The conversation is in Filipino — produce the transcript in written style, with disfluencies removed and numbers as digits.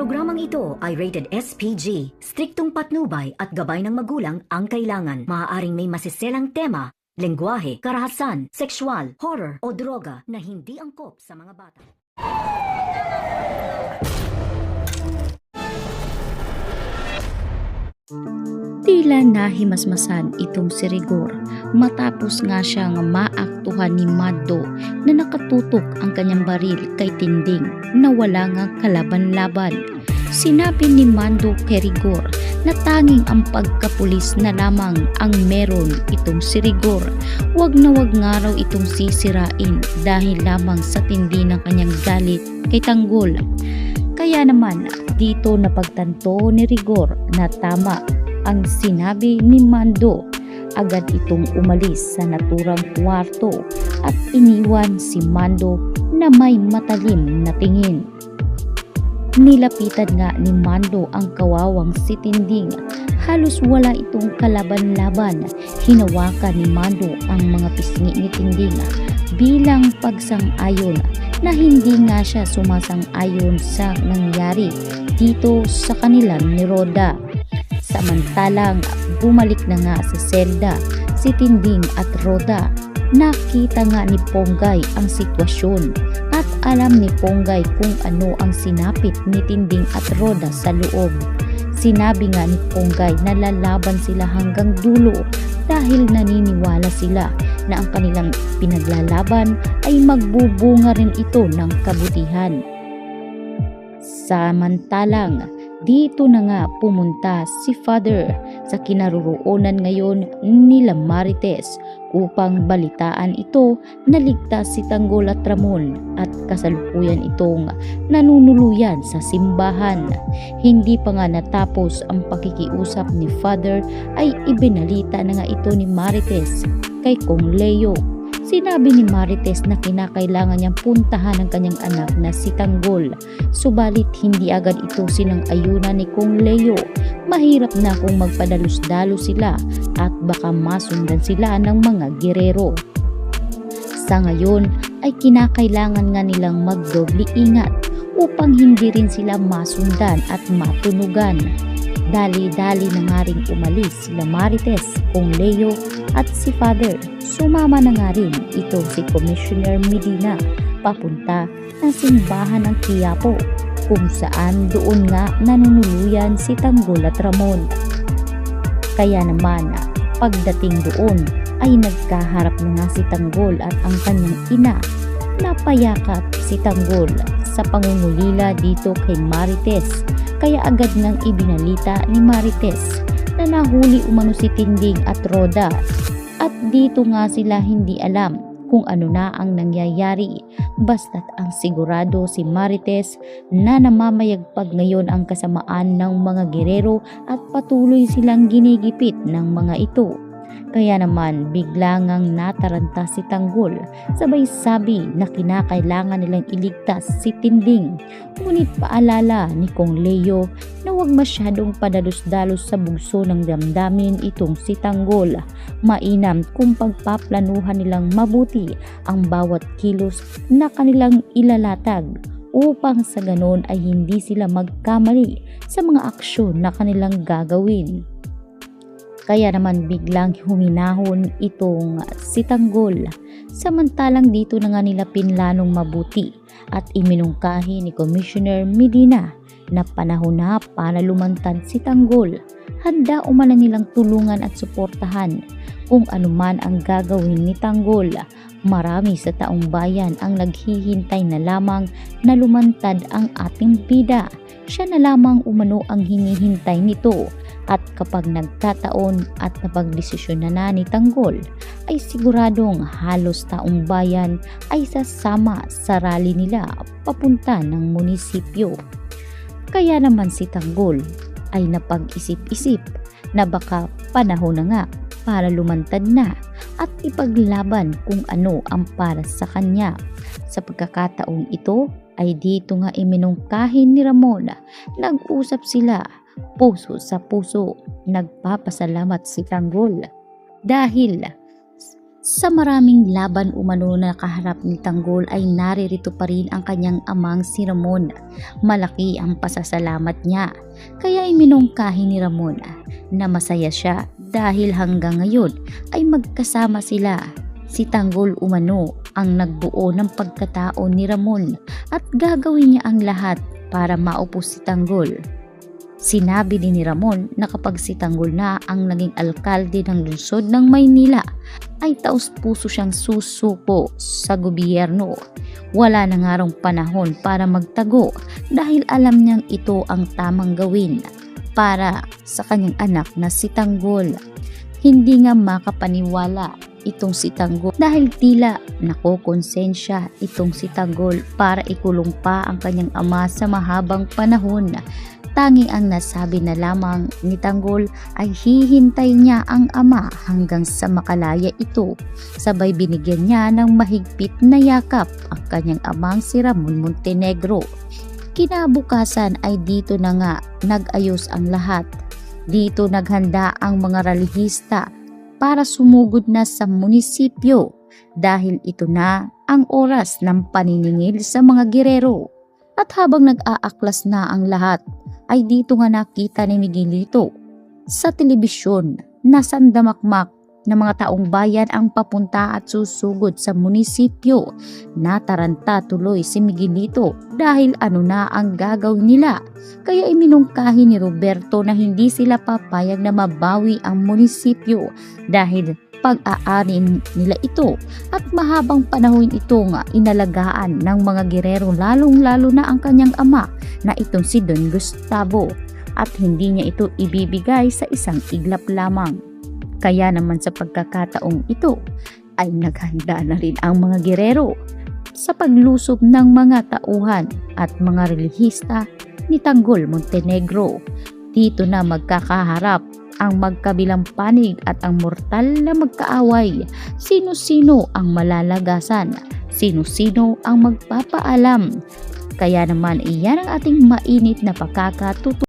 programang ito ay rated SPG. Striktong patnubay at gabay ng magulang ang kailangan. Maaaring may masiselang tema, lengguwahe, karahasan, sexual, horror o droga na hindi angkop sa mga bata. Tila nahimasmasan itong si Rigor matapos nga siyang maaktuhan ni Mando na nakatutok ang kanyang baril kay Tinding na wala nga kalaban-laban. Sinabi ni Mando kay Rigor na tanging ang pagkapulis na lamang ang meron itong si Rigor. Wag nga raw itong sisirain dahil lamang sa tindi ng kanyang galit kay Tanggol. Kaya naman dito napagtanto ni Rigor na tama ang sinabi ni Mando. Agad itong umalis sa naturang kwarto at iniwan si Mando na may matalim na tingin. Nilapitan nga ni Mando ang kawawang si Tinding. Halos wala itong kalaban-laban. Hinawakan ni Mando ang mga pisngi ni Tinding bilang pagsang-ayon na hindi nga siya sumasang-ayon sa nangyari dito sa kanila ni Roda. Samantalang bumalik na nga sa selda si Tinding at Roda. Nakita nga ni Ponggay ang sitwasyon at alam ni Ponggay kung ano ang sinapit ni Tinding at Roda sa loob. Sinabi nga ni Ponggay na lalaban sila hanggang dulo dahil naniniwala sila na ang kanilang pinaglalaban ay magbubunga rin ito ng kabutihan. Samantalang dito na nga pumunta si Father sa kinaroroonan ngayon nila Marites upang balitaan ito na ligtas si Tanggol at Ramon at kasalukuyan itong nanunuluyan sa simbahan. Hindi pa nga natapos ang pakikiusap ni Father ay ibinalita na nga ito ni Marites kay Kong Leo. Sinabi ni Marites na kinakailangan niyang puntahan ang kanyang anak na si Tanggol. Subalit hindi agad ito sinang-ayunan ni Kong Leo. Mahirap na kung magpadalos-dalos sila at baka masundan sila ng mga gerero. Sa ngayon ay kinakailangan nga nilang magdobli ingat upang hindi rin sila masundan at matunugan. Dali-dali na nga rin umalis sila Marites, Kong Leo at si Father. Sumama na nga rin itong si Commissioner Medina papunta ng simbahan ng Quiapo kung saan doon nga nanunuluyan si Tanggol at Ramon. Kaya naman pagdating doon ay nagkaharap na nga si Tanggol at ang kanyang ina. Napayakap si Tanggol sa pangungulila dito kay Marites. Kaya agad ngang ibinalita ni Marites na nahuli umano si Tinding at Roda at dito nga sila hindi alam kung ano na ang nangyayari. Basta't ang sigurado si Marites na namamayagpag ngayon ang kasamaan ng mga gerero at patuloy silang ginigipit ng mga ito. Kaya naman bigla ngang nataranta si Tanggol, sabay sabi na kinakailangan nilang iligtas si Tinding. Ngunit paalala ni Kong Leo na huwag masyadong padalos-dalos sa bugso ng damdamin itong si Tanggol. Mainam kung pagpaplanuhan nilang mabuti ang bawat kilos na kanilang ilalatag upang sa ganon ay hindi sila magkamali sa mga aksyon na kanilang gagawin. Kaya naman biglang huminahon itong si Tanggol. Samantalang dito na nga nila pinlanong mabuti at iminungkahi ni Commissioner Medina na panahon na para lumantad si Tanggol. Handa umana nilang tulungan at suportahan kung anuman ang gagawin ni Tanggol. Marami sa taong bayan ang naghihintay na lamang na lumantad ang ating bida. Siya na lamang umano ang hinihintay nito. At kapag nagkataon at napagdesisyon na ni Tanggol, ay siguradong halos taong bayan ay sasama sa rally nila papunta ng munisipyo. Kaya naman si Tanggol ay napag-isip-isip na baka panahon na nga para lumantad na at ipaglaban kung ano ang para sa kanya. Sa pagkakataong ito ay dito nga iminungkahin ni Ramon. Nag-usap sila puso sa puso. Nagpapasalamat si Tanggol dahil Sa maraming laban umano na kaharap ni Tanggol ay naririto pa rin ang kanyang amang si Ramon. Malaki ang pasasalamat niya, kaya iminungkahi ni Ramon na masaya siya dahil hanggang ngayon ay magkasama sila. Si Tanggol umano ang nagbuo ng pagkatao ni Ramon at gagawin niya ang lahat para maupo si Tanggol. Sinabi din ni Ramon na kapag si Tanggol na ang naging alkalde ng lungsod ng Maynila ay taos-puso siyang susuko sa gobyerno. Wala na nga raw panahon para magtago dahil alam niyang ito ang tamang gawin para sa kanyang anak na si Tanggol. Hindi nga makapaniwala itong si Tanggol dahil tila nakokonsensya itong si Tanggol para ikulong pa ang kanyang ama sa mahabang panahon. Tanging ang nasabi na lamang ni Tanggol ay hihintay niya ang ama hanggang sa makalaya ito. Sabay binigyan niya ng mahigpit na yakap ang kanyang amang si Ramon Montenegro. Kinabukasan ay dito na nga nag-ayos ang lahat. Dito naghanda ang mga relihista para sumugod na sa munisipyo dahil ito na ang oras ng paniningil sa mga girero. At habang nag-aaklas na ang lahat, ay dito nga nakita ni Miguelito sa telebisyon na sandamakmak na mga taong bayan ang papunta at susugod sa munisipyo. Nataranta tuloy si Miguelito dahil ano na ang gagawin nila. Kaya iminungkahi ni Roberto na hindi sila papayag na mabawi ang munisipyo dahil pag-aari nila ito at mahabang panahon ito nga inalagaan ng mga girero, lalong-lalo na ang kanyang ama na itong si Don Gustavo, at hindi niya ito ibibigay sa isang iglap lamang. Kaya naman sa pagkakataong ito ay naghanda na rin ang mga girero sa paglusob ng mga tauhan at mga relihista ni Tanggol Montenegro. Dito na magkakaharap ang magkabilang panig at ang mortal na magkaaway. Sino-sino ang malalagasan? Sino-sino ang magpapaalam? Kaya naman iyan ang ating mainit na pagkakatuto